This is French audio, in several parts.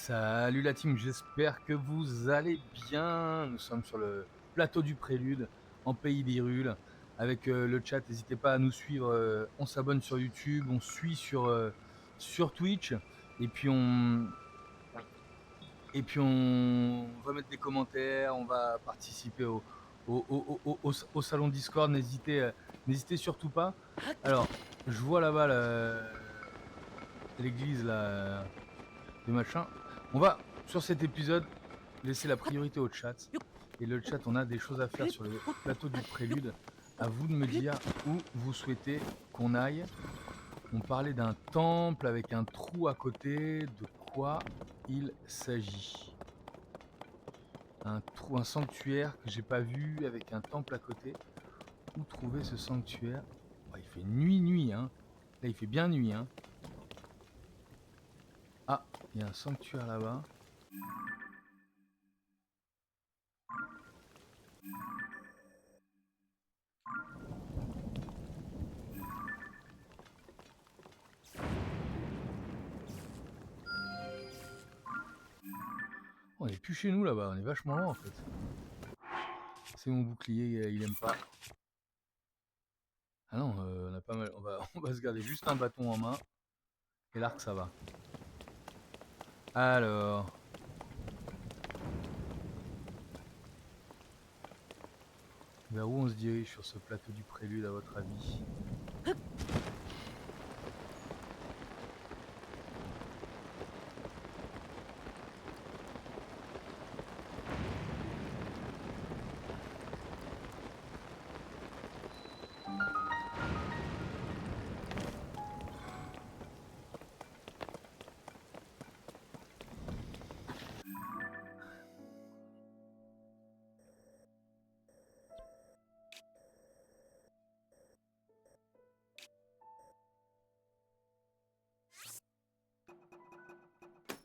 Salut la team, j'espère que vous allez bien. Nous sommes sur le plateau du Prélude, en pays d'Hyrule, avec le chat. N'hésitez pas à nous suivre. On s'abonne sur YouTube, on suit sur Twitch, et puis on va mettre des commentaires, on va participer au salon Discord. N'hésitez surtout pas. Alors, je vois là-bas l'église là, de machin. On va, sur cet épisode, laisser la priorité au chat. Et le chat, on a des choses à faire sur le plateau du Prélude. À vous de me dire où vous souhaitez qu'on aille. On parlait d'un temple avec un trou à côté. De quoi il s'agit? Un trou, un sanctuaire que j'ai pas vu avec un temple à côté. Où trouver ce sanctuaire? Oh, il fait nuit, hein. Là, il fait bien nuit, hein. Ah, il y a un sanctuaire là-bas. On est plus chez nous là-bas, on est vachement loin en fait. C'est mon bouclier, il aime pas. Ah non, on a pas mal. On va se garder juste un bâton en main. Et l'arc, ça va. Alors. Vers où on se dirige sur ce plateau du Prélude, à votre avis?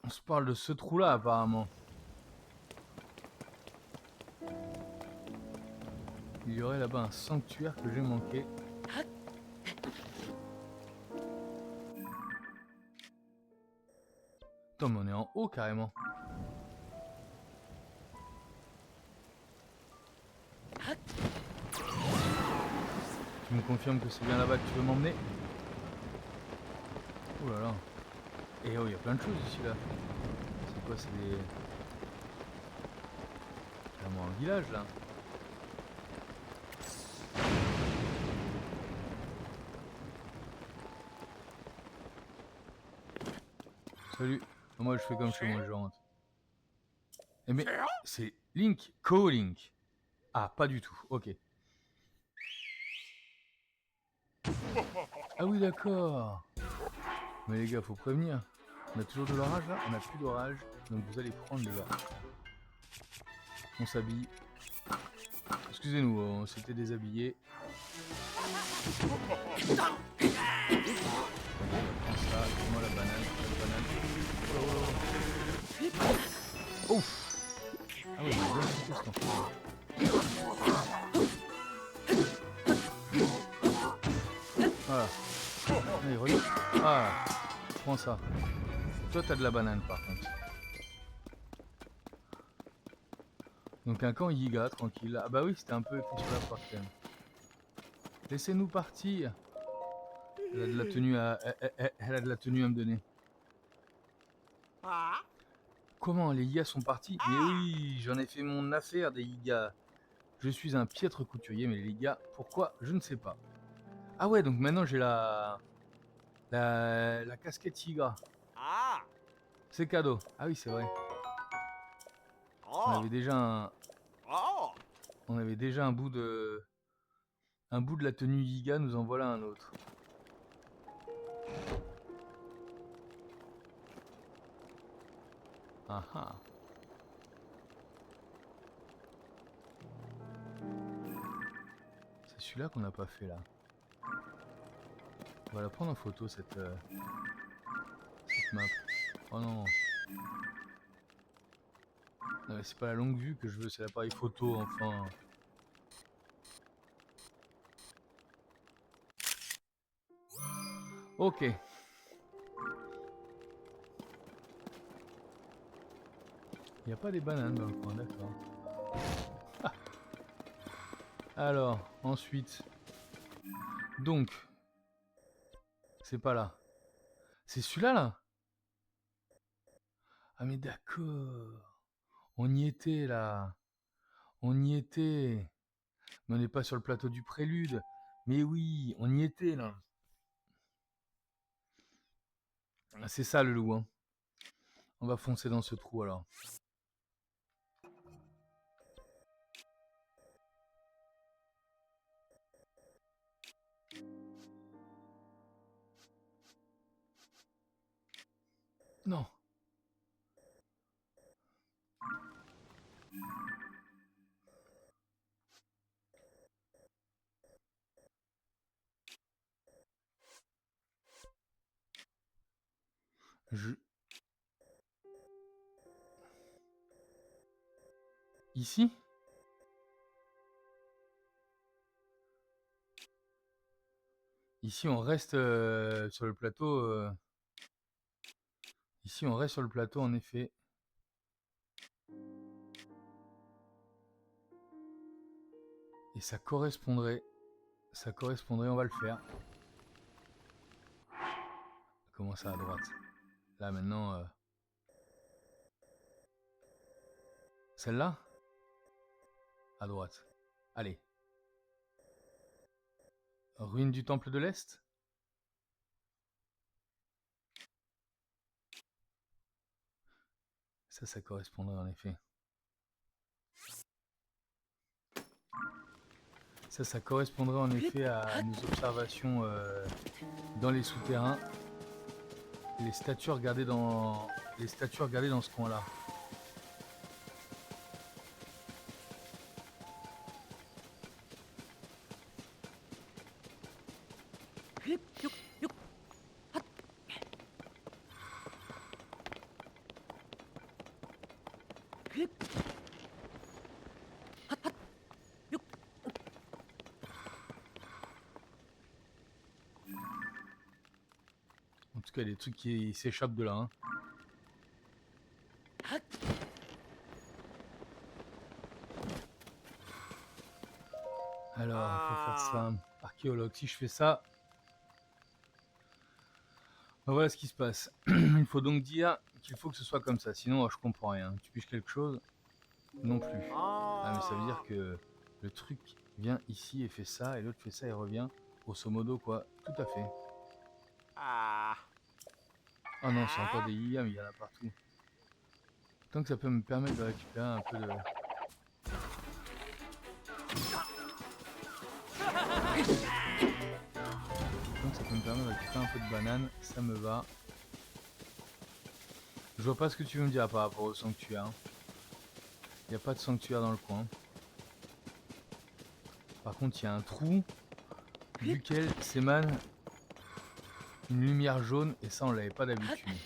On se parle de ce trou-là, apparemment. Il y aurait là-bas un sanctuaire que j'ai manqué. Attends, mais on est en haut carrément. Tu me confirmes que c'est bien là-bas que tu veux m'emmener? Oh là là. Et oh, il y a plein de choses ici là. C'est quoi? C'est des. Vraiment un village là. Salut. Moi je fais comme chez moi, je rentre. Eh mais c'est Link, Co-Link. Ah, pas du tout, ok. Ah oui, d'accord. Mais les gars, faut prévenir. On a toujours de l'orage là? On a plus d'orage. Donc vous allez prendre les gars. On s'habille. Excusez-nous, on s'était déshabillé. Prends ça, moi la banane, Ouf. Ah ouais, il est bien foutu cet enfant. Voilà. Allez, regarde. Ah, prends ça. Toi, t'as de la banane par contre. Donc un camp Yiga, tranquille. Ah bah oui, c'était un peu époustouflant par quand même. Laissez-nous partir. Elle a de la tenue à, elle a de la tenue à me donner. Comment les Yigas sont partis? Mais oui, j'en ai fait mon affaire des Yigas. Je suis un piètre couturier, mais les Yigas, pourquoi? Je ne sais pas. Ah ouais, donc maintenant j'ai la casquette Yiga. C'est cadeau. Ah oui, c'est vrai. On avait déjà un bout de la tenue Yiga, nous en voilà un autre. Ah ah. C'est celui-là qu'on n'a pas fait là. On va la prendre en photo cette map. Oh non. Non mais c'est pas la longue vue que je veux, c'est l'appareil photo enfin. Ok. Il n'y a pas des bananes dans le coin, d'accord. Ah. Alors, ensuite. Donc. C'est pas là. C'est celui-là, là? Ah mais d'accord. On y était, là. On y était. Mais on n'est pas sur le plateau du prélude. Mais oui, on y était, là. Ah, c'est ça, le loup, hein. On va foncer dans ce trou, alors. Non. Ici? Ici, on reste sur le plateau. Ici, on reste sur le plateau, en effet. Et ça correspondrait. On va le faire. Comment ça, à droite? Là, maintenant... Celle-là? À droite. Allez. Ruine du temple de l'Est? Ça correspondrait en effet. Ça correspondrait en effet à nos observations dans les souterrains. Les statues regardées dans ce coin-là. En tout cas, il y a des trucs qui s'échappent de là. Hein. Alors, il faut faire ça. Archéologue, si je fais ça... Ben voilà ce qui se passe. Il faut donc dire qu'il faut que ce soit comme ça. Sinon, je comprends rien. Tu piges quelque chose? Non plus. Ah, mais ça veut dire que le truc vient ici et fait ça, et l'autre fait ça et revient. Grosso modo, quoi. Tout à fait. Oh non, c'est encore des IA, mais il y en a partout. Tant que ça peut me permettre de récupérer un peu de... Tant que ça peut me permettre de récupérer un peu de banane, ça me va. Je vois pas ce que tu veux me dire par rapport au sanctuaire. Il n'y a pas de sanctuaire dans le coin. Par contre, il y a un trou duquel s'émane une lumière jaune, et ça, on l'avait pas d'habitude.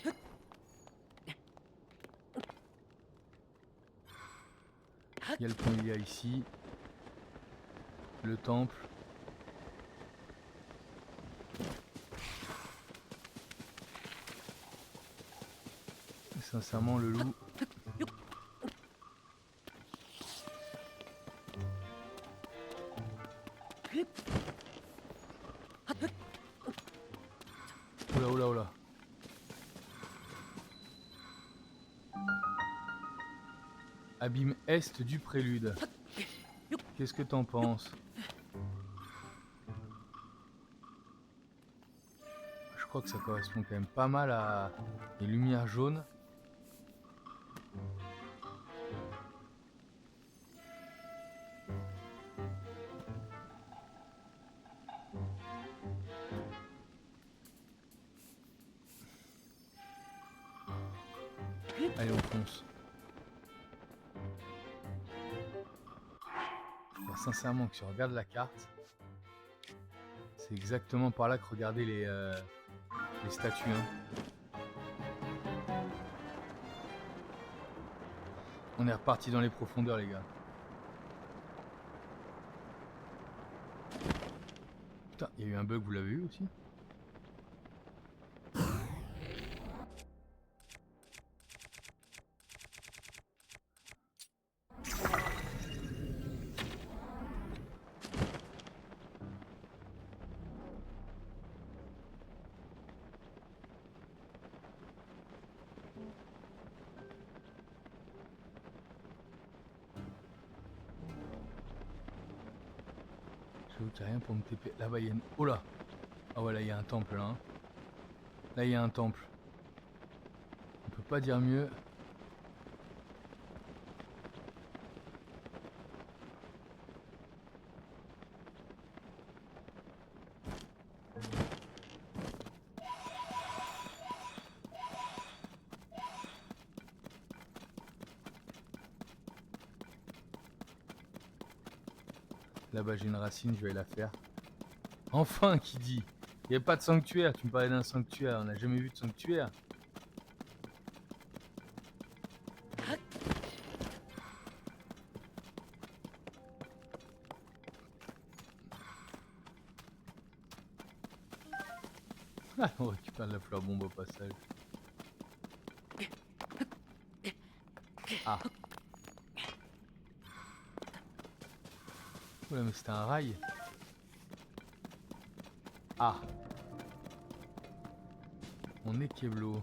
Il y a le point Ilia ici. Le temple. Et sincèrement, le loup... Oula, oula, oula. Abîme est du prélude. Qu'est-ce que t'en penses? Je crois que ça correspond quand même pas mal à les lumières jaunes. Allez, on fonce. Je crois sincèrement que si on regarde la carte, c'est exactement par là que regarder les statues. Hein. On est reparti dans les profondeurs, les gars. Putain, il y a eu un bug, vous l'avez vu aussi? J'avoue qu'il n'y a rien pour me TP. Là-bas, il y a une... Oh là. Ah ouais, là, il y a un temple, là. Hein. Là, il y a un temple. On peut pas dire mieux. Là-bas, j'ai une racine, je vais la faire. Enfin, qui dit? Il n'y a pas de sanctuaire. Tu me parlais d'un sanctuaire. On n'a jamais vu de sanctuaire. Ah, on récupère de la fleur bombe au passage. Ah. Oula, mais c'était un rail. Ah. On est Keblo.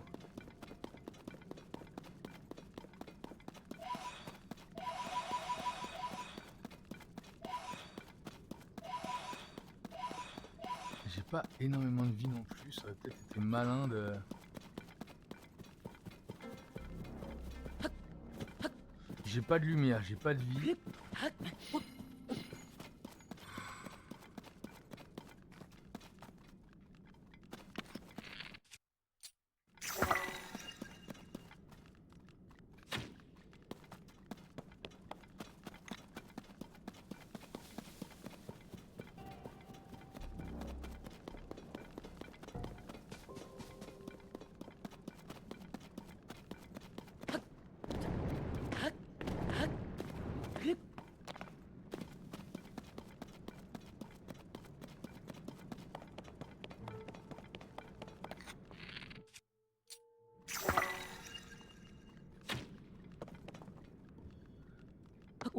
J'ai pas énormément de vie non plus. Ça aurait peut-être été malin de... J'ai pas de lumière, j'ai pas de vie.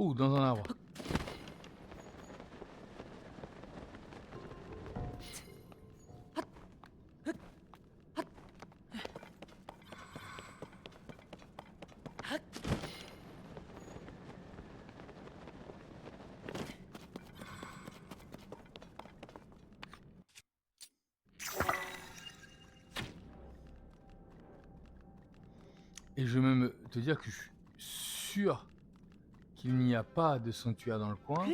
Oh, dans un arbre. Et je vais même te dire que je suis sûr qu'il n'y a pas de sanctuaire dans le coin,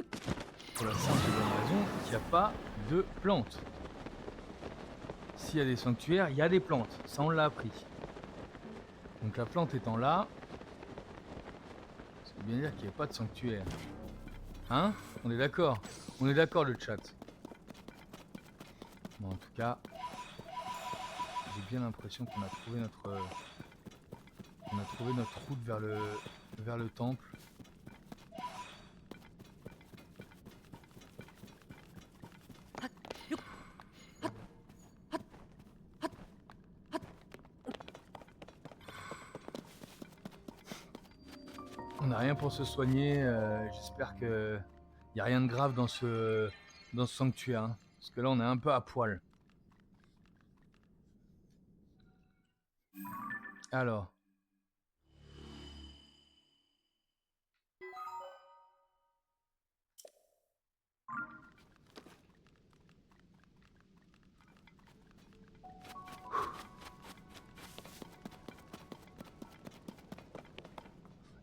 pour la simple et bonne raison qu'il n'y a pas de plantes. S'il y a des sanctuaires, il y a des plantes. Ça, on l'a appris. Donc la plante étant là, ça veut bien dire qu'il n'y a pas de sanctuaire. Hein? On est d'accord? On est d'accord, le chat. Bon, en tout cas, j'ai bien l'impression qu'on a trouvé notre route vers le temple. On n'a rien pour se soigner. J'espère que y a rien de grave dans ce sanctuaire. Hein, parce que là, on est un peu à poil. Alors.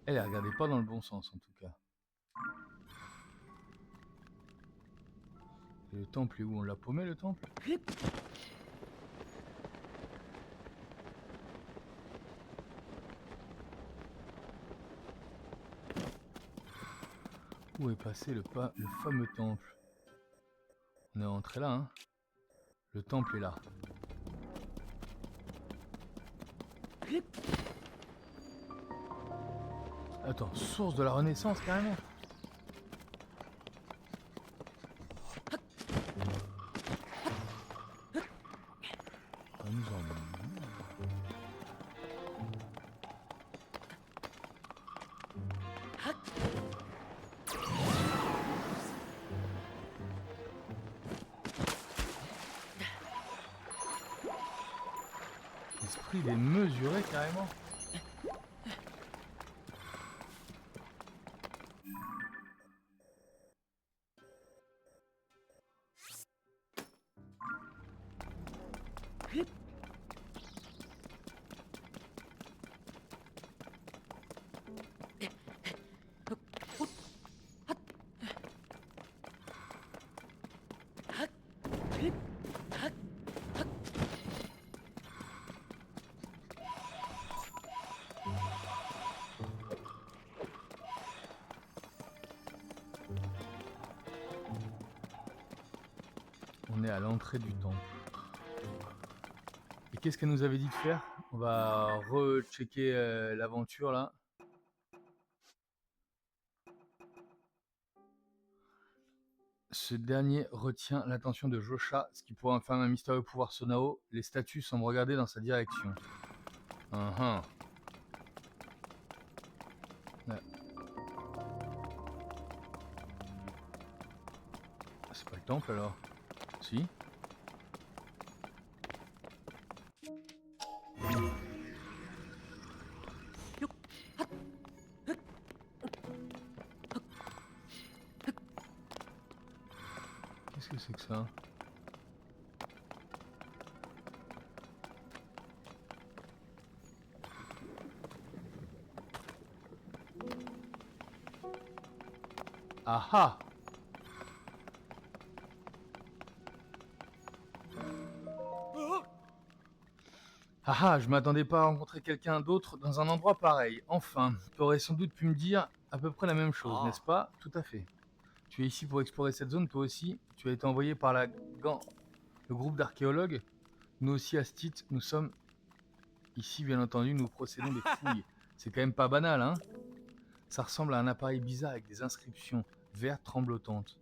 Elle ne regardait pas dans le bon sens en tout cas. Et le temple est où? On l'a paumé le temple? Où est passé le fameux temple? On est rentré là, hein? Le temple est là. Attends, source de la Renaissance carrément? L'esprit est mesuré carrément. On est à l'entrée du temple. Et qu'est-ce qu'elle nous avait dit de faire? On va rechecker l'aventure là. Ce dernier retient l'attention de Josha, ce qui pourrait infirmer un mystérieux pouvoir Sonao. Les statues semblent regarder dans sa direction. Ouais. C'est pas le temple alors? Si. Qu'est-ce que c'est que ça? Ah ah! Ah ah, je m'attendais pas à rencontrer quelqu'un d'autre dans un endroit pareil. Enfin, tu aurais sans doute pu me dire à peu près la même chose, n'est-ce pas? Tout à fait. Tu es ici pour explorer cette zone, toi aussi. Tu as été envoyé par le groupe d'archéologues. Nous aussi, à Stit, nous sommes ici, bien entendu, nous procédons des fouilles. C'est quand même pas banal, hein? Ça ressemble à un appareil bizarre avec des inscriptions vertes tremblotantes.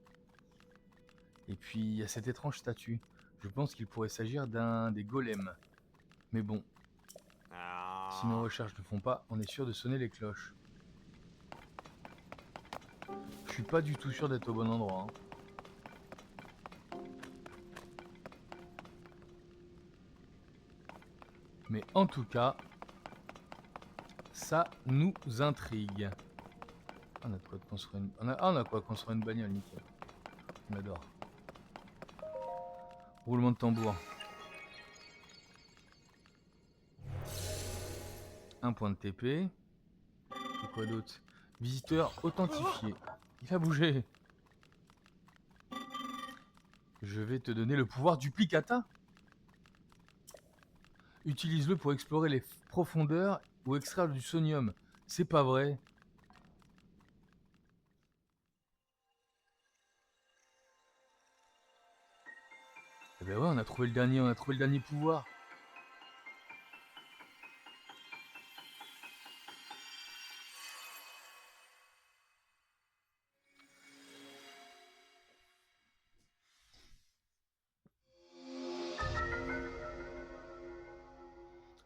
Et puis, il y a cette étrange statue. Je pense qu'il pourrait s'agir d'un des golems. Mais bon, si nos recherches ne font pas, on est sûr de sonner les cloches. Je suis pas du tout sûr d'être au bon endroit. Mais en tout cas, ça nous intrigue. On a de quoi construire une... on a quoi construire une bagnole, nickel. On adore. Roulement de tambour. Un point de TP. Et quoi d'autre? Visiteur authentifié. Il a bougé. Je vais te donner le pouvoir duplicata. Utilise-le pour explorer les profondeurs ou extraire du sonium. C'est pas vrai. Eh ben ouais, on a trouvé le dernier pouvoir.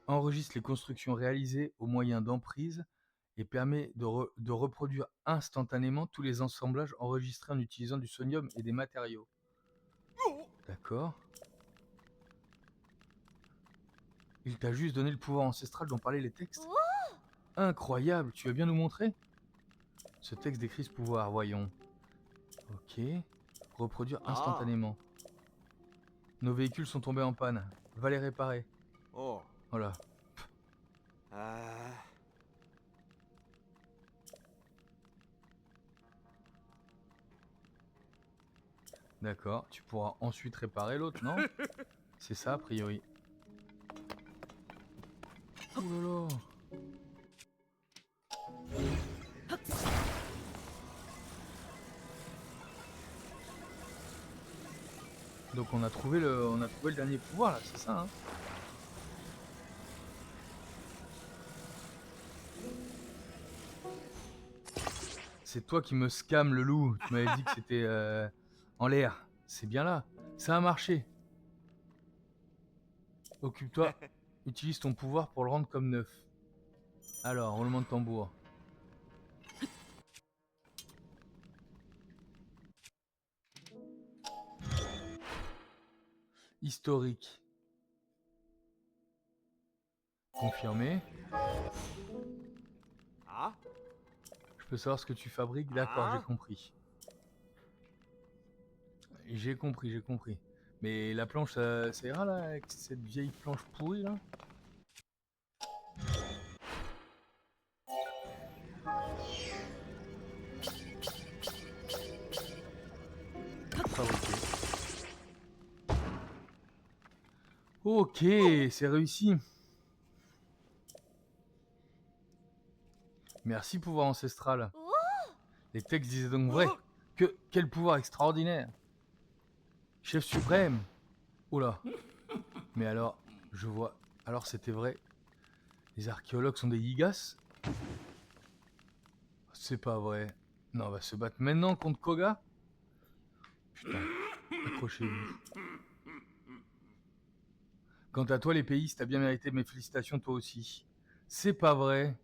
Enregistre les constructions réalisées au moyen d'emprise et permet de reproduire instantanément tous les assemblages enregistrés en utilisant du sonium et des matériaux. D'accord. Il t'a juste donné le pouvoir ancestral dont parlaient les textes. Incroyable, tu veux bien nous montrer? Ce texte décrit ce pouvoir, voyons. Ok. Reproduire instantanément. Nos véhicules sont tombés en panne. Va les réparer. Voilà. D'accord, tu pourras ensuite réparer l'autre, non? C'est ça, a priori. Oh là là! Donc on a trouvé le dernier pouvoir là, c'est ça, hein? C'est toi qui me scam le loup. Tu m'avais dit que c'était en l'air. C'est bien là. Ça a marché. Occupe-toi. Utilise ton pouvoir pour le rendre comme neuf. Alors, roulement de tambour. Historique. Confirmé. Je peux savoir ce que tu fabriques? D'accord, j'ai compris. J'ai compris. Mais la planche, ça ira là, avec cette vieille planche pourrie là? Fabriqué. Ok, c'est réussi. Merci, pouvoir ancestral. Les textes disaient donc vrai. Quel pouvoir extraordinaire. Chef suprême. Oula. Mais alors, je vois. Alors c'était vrai. Les archéologues sont des gigas? C'est pas vrai. Non, on va se battre maintenant contre Koga? Putain, accrochez-vous. Quant à toi, les pays, t'as bien mérité mes félicitations, toi aussi. C'est pas vrai.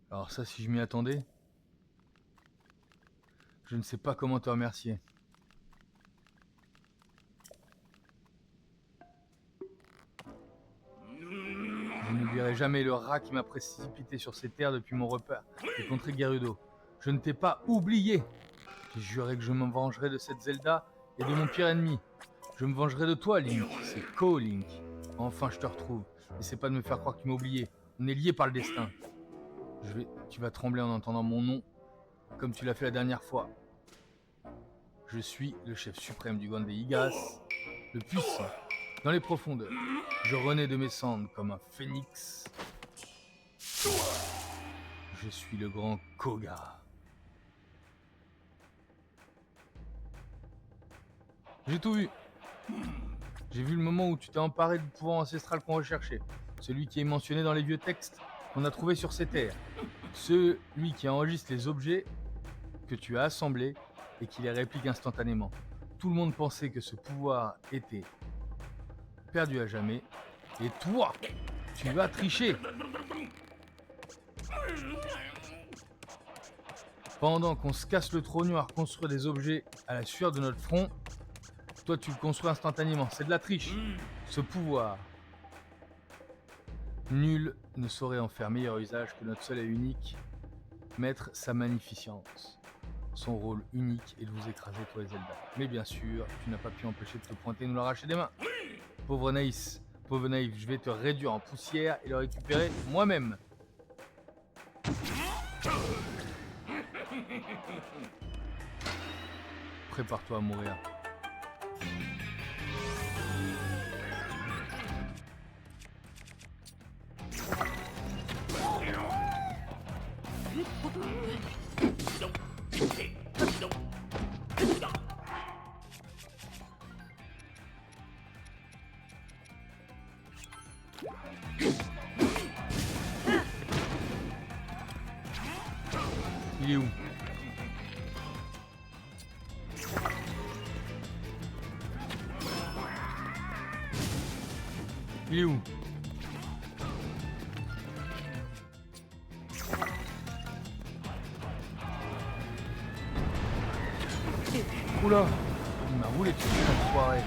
Alors ça, si je m'y attendais, je ne sais pas comment te remercier. Je n'oublierai jamais le rat qui m'a précipité sur ces terres depuis mon repère et contre Gerudo. Je ne t'ai pas oublié. J'ai juré que je me vengerai de cette Zelda et de mon pire ennemi. Je me vengerai de toi, Link. C'est Ko-Link. Enfin, je te retrouve. N'essaie pas de me faire croire que tu m'as oublié. On est liés par le destin. Tu vas trembler en entendant mon nom, comme tu l'as fait la dernière fois. Je suis le chef suprême du Gant des Igas, le puissant. Dans les profondeurs, je renais de mes cendres comme un phénix. Je suis le grand Koga. J'ai tout vu. J'ai vu le moment où tu t'es emparé du pouvoir ancestral qu'on recherchait. Celui qui est mentionné dans les vieux textes qu'on a trouvés sur ces terres. Celui qui enregistre les objets que tu as assemblés et qui les réplique instantanément. Tout le monde pensait que ce pouvoir était perdu à jamais. Et toi, tu vas tricher. Pendant qu'on se casse le trognon à reconstruire des objets à la sueur de notre front, toi tu le construis instantanément. C'est de la triche. Ce pouvoir, nul ne saurait en faire meilleur usage que notre seul et unique maître, sa magnificence. Son rôle unique est de vous écraser, toi et Zelda. Mais bien sûr, tu n'as pas pu empêcher de te pointer et nous l'arracher des mains. Pauvre naïf, je vais te réduire en poussière et le récupérer moi-même. Prépare-toi à mourir. Il est où? Il est où? Oula! Il m'a roulé dessus, l'enfoiré.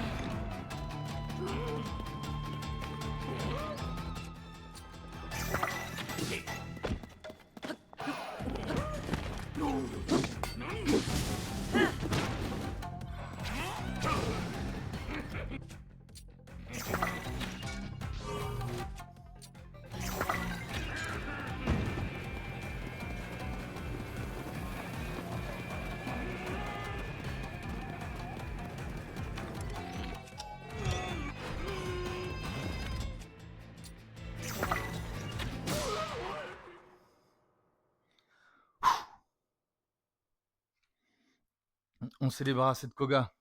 On s'est débarrassé de Koga.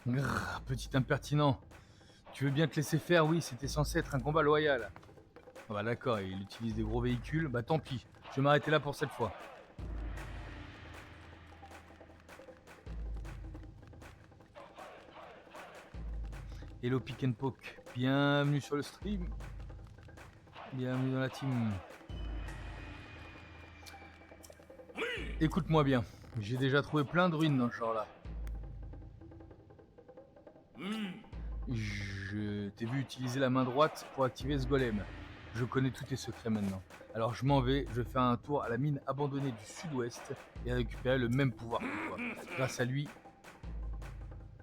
Grrr, petit impertinent. Tu veux bien te laisser faire? Oui, c'était censé être un combat loyal. Ah bah d'accord, il utilise des gros véhicules. Bah tant pis, je vais m'arrêter là pour cette fois. Hello Pick and Poke, bienvenue sur le stream. Bienvenue dans la team. Écoute-moi bien, j'ai déjà trouvé plein de ruines dans ce genre-là. Je t'ai vu utiliser la main droite pour activer ce golem. Je connais tous tes secrets maintenant. Alors je m'en vais, je vais faire un tour à la mine abandonnée du sud-ouest et récupérer le même pouvoir que toi. Grâce à lui,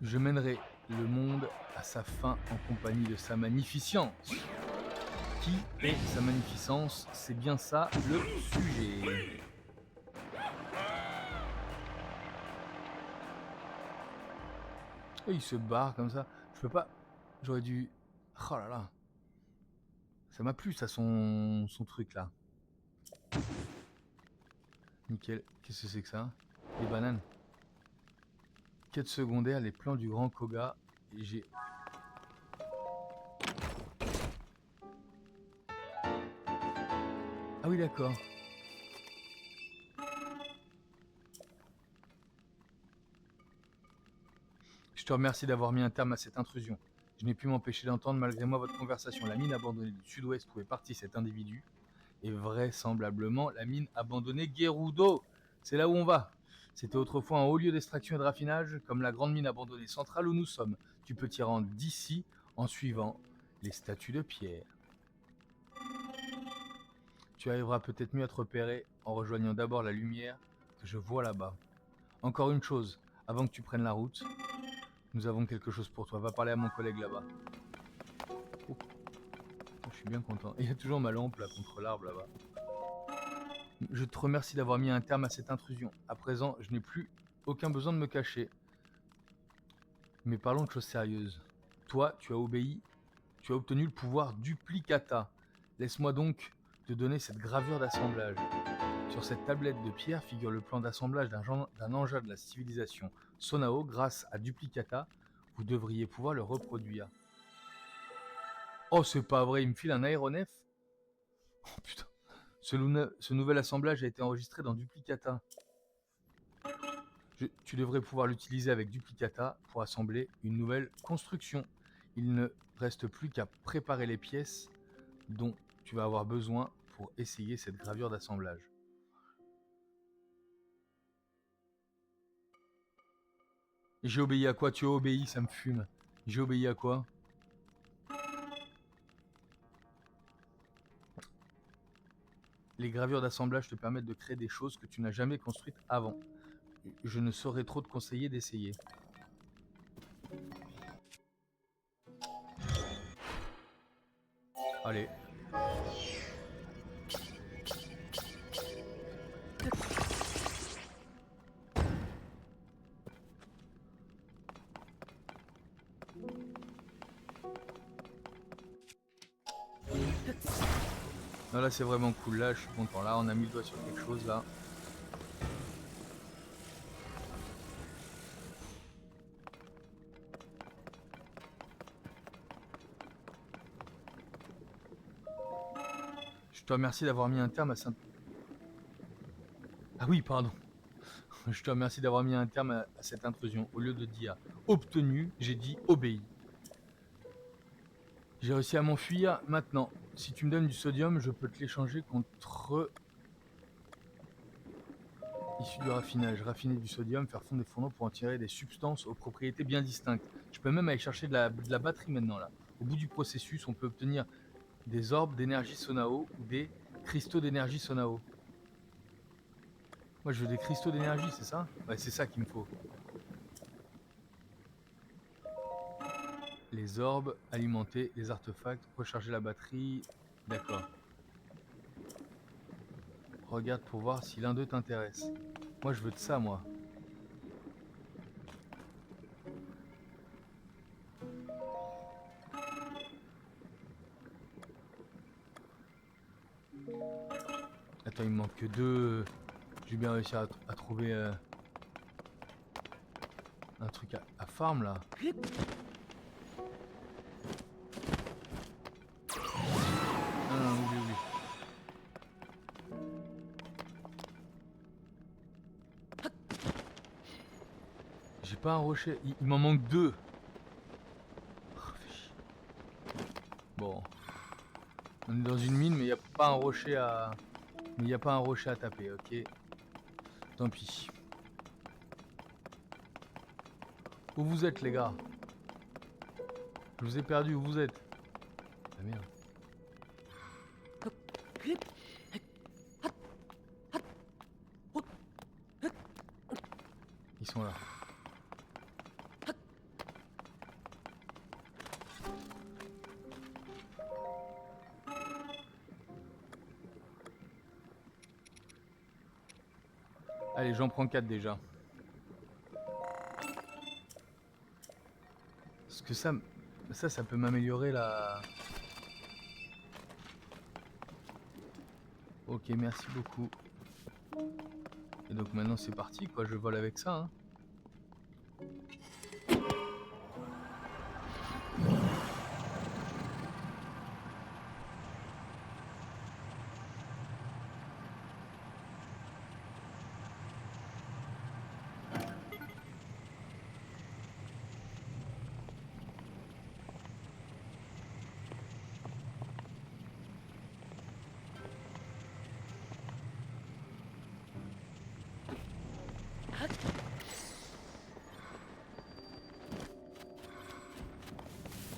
je mènerai le monde à sa fin en compagnie de sa magnificence. Qui est sa magnificence? C'est bien ça le sujet. Et il se barre comme ça. Je peux pas... J'aurais dû... Oh là là. Ça m'a plu ça, son truc là. Nickel. Qu'est-ce que c'est que ça? Des bananes. Quête secondaire, les plans du grand Koga. Et j'ai... Ah oui d'accord. Je te remercie d'avoir mis un terme à cette intrusion. Je n'ai pu m'empêcher d'entendre malgré moi votre conversation. La mine abandonnée du sud-ouest où est parti cet individu est vraisemblablement la mine abandonnée Gerudo. C'est là où on va. C'était autrefois un haut lieu d'extraction et de raffinage, comme la grande mine abandonnée centrale où nous sommes. Tu peux t'y rendre d'ici en suivant les statues de pierre. Tu arriveras peut-être mieux à te repérer en rejoignant d'abord la lumière que je vois là-bas. Encore une chose, avant que tu prennes la route, nous avons quelque chose pour toi. Va parler à mon collègue là-bas. Oh, je suis bien content. Il y a toujours ma lampe là contre l'arbre là-bas. Je te remercie d'avoir mis un terme à cette intrusion. À présent, je n'ai plus aucun besoin de me cacher. Mais parlons de choses sérieuses. Toi, tu as obéi, tu as obtenu le pouvoir duplicata. Laisse-moi donc te donner cette gravure d'assemblage. Sur cette tablette de pierre figure le plan d'assemblage d'un engin de la civilisation Sonao. Grâce à duplicata, vous devriez pouvoir le reproduire. Oh, c'est pas vrai, il me file un aéronef? Oh putain. Ce nouvel assemblage a été enregistré dans duplicata. Tu devrais pouvoir l'utiliser avec duplicata pour assembler une nouvelle construction. Il ne reste plus qu'à préparer les pièces dont tu vas avoir besoin pour essayer cette gravure d'assemblage. J'ai obéi à quoi? Tu as obéi, ça me fume. J'ai obéi à quoi? Les gravures d'assemblage te permettent de créer des choses que tu n'as jamais construites avant. Je ne saurais trop te conseiller d'essayer. Allez. Non, là c'est vraiment cool, là je suis content. Là on a mis le doigt sur quelque chose là. Je te remercie d'avoir mis un terme à Saint... Ah oui, pardon. Je te remercie d'avoir mis un terme à cette intrusion. Au lieu de dire obtenu, j'ai dit obéi. J'ai réussi à m'enfuir. Maintenant, si tu me donnes du sodium, je peux te l'échanger contre... Issu du raffinage. Raffiner du sodium, faire fondre des fourneaux pour en tirer des substances aux propriétés bien distinctes. Je peux même aller chercher de la batterie maintenant là. Au bout du processus, on peut obtenir des orbes d'énergie Sonao ou des cristaux d'énergie Sonao. Moi je veux des cristaux d'énergie, c'est ça? Ouais, c'est ça qu'il me faut. Les orbes, alimenter les artefacts, recharger la batterie. D'accord. Regarde pour voir si l'un d'eux t'intéresse. Moi je veux de ça, moi. Attends, il me manque que deux. J'ai bien réussi à trouver un truc à farm là. Non, non, oublie, oublie. J'ai pas un rocher. Il m'en manque deux. Bon. On est dans une mine, mais il n'y a pas un rocher à... Mais il n'y a pas un rocher à taper, ok. Tant pis. Où vous êtes, les gars? Je vous ai perdu, où vous êtes? Ah merde. Ils sont là. Allez, j'en prends 4 déjà. que ça peut m'améliorer la... Ok, merci beaucoup. Et donc maintenant c'est parti, quoi, je vole avec ça, hein.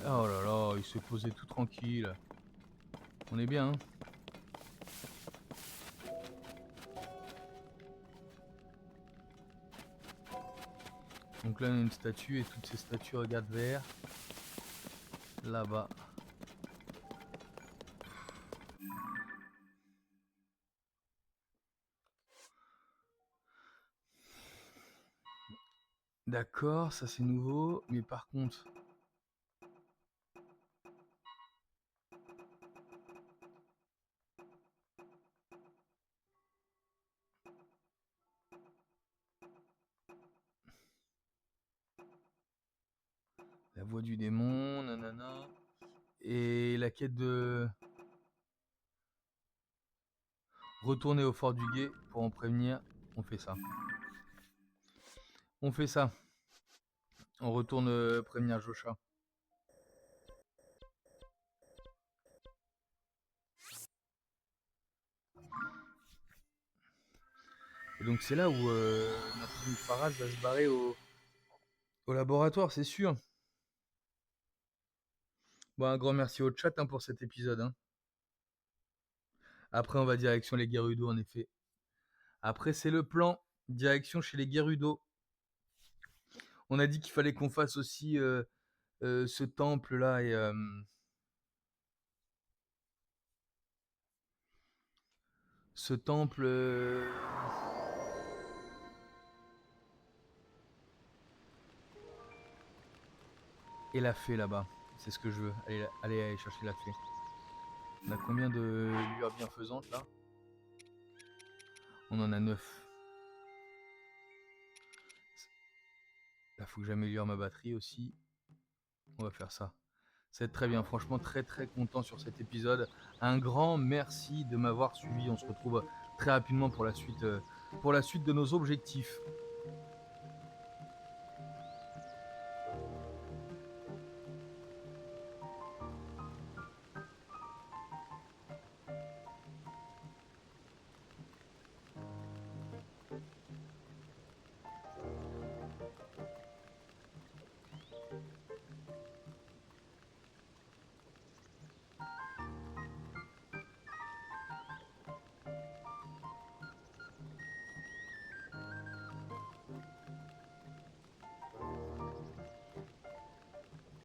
Oh là là, il s'est posé tout tranquille. On est bien, hein. Donc là on a une statue et toutes ces statues regardent vers là-bas. D'accord, ça c'est nouveau, mais par contre... La voix du démon, nanana. Et la quête de... Retourner au fort du guet pour en prévenir, on fait ça. On fait ça. On retourne prévenir Josha. Et donc c'est là où notre ami Faraz va se barrer au laboratoire, c'est sûr. Bon, un grand merci au chat, hein, pour cet épisode, hein. Après, on va direction les Gerudo, en effet. Après, c'est le plan. Direction chez les Gerudo. On a dit qu'il fallait qu'on fasse aussi ce temple-là et... ce temple... et la fée là-bas. C'est ce que je veux. Allez chercher la fée. On a combien de lueurs bienfaisantes là? On en a 9. Là, faut que j'améliore ma batterie aussi. On va faire ça. C'est très bien. Franchement, très très content sur cet épisode. Un grand merci de m'avoir suivi. On se retrouve très rapidement pour la suite de nos objectifs.